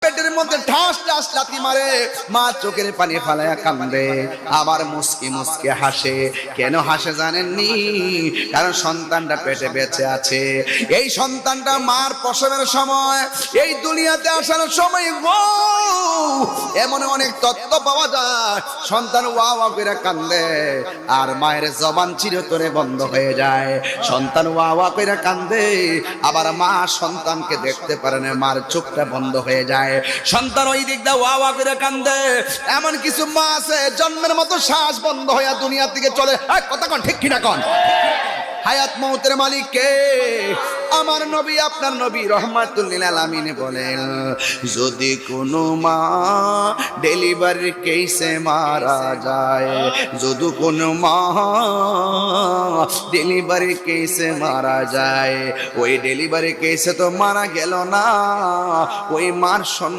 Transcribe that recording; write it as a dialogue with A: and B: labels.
A: পেটের মধ্যে ঠাস ঠাস লাথি মারে, মা চোখের পানি ফালায়া কান্দে, আবার মুস্কি মুস্কি হাসে। কেন হাসে জানেননি? কারণ সন্তানটা পেটে বেঁচে আছে। এই সন্তানটা মার প্রসবের সময়, এই দুনিয়াতে আসার সময় গো এমন অনেক তথ্য পাওয়া যায়, সন্তান ওয়া ওয়া করে কান্দে আর মায়ের জবান চিরতরে বন্ধ হয়ে যায়। সন্তান ওয়া ওয়া করে কান্দে, আবার মা সন্তানকে দেখতে পারে না, মার চোখটা বন্ধ হয়ে যায়। সন্তান ওই দিক দিয়ে ওয়া ওয়া করে কান্দে। এমন কিছু মা আছে জন্মের মতো শ্বাস বন্ধ হয়ে দুনিয়া থেকে চলে। কথা কন ঠিক কিনা কন? হায়াত মৌতের মালিক কে? আমার নবী, আপনার নবী রহমাতুল লিল আলামিন বলেন, যদি কোনো মা ডেলিভারি কেসে মারা যায়, যদি কোনো মা ডেলিভারি কেসে মারা যায়, ওই ডেলিভারি কেসে তো মারা গেল না, ওই মার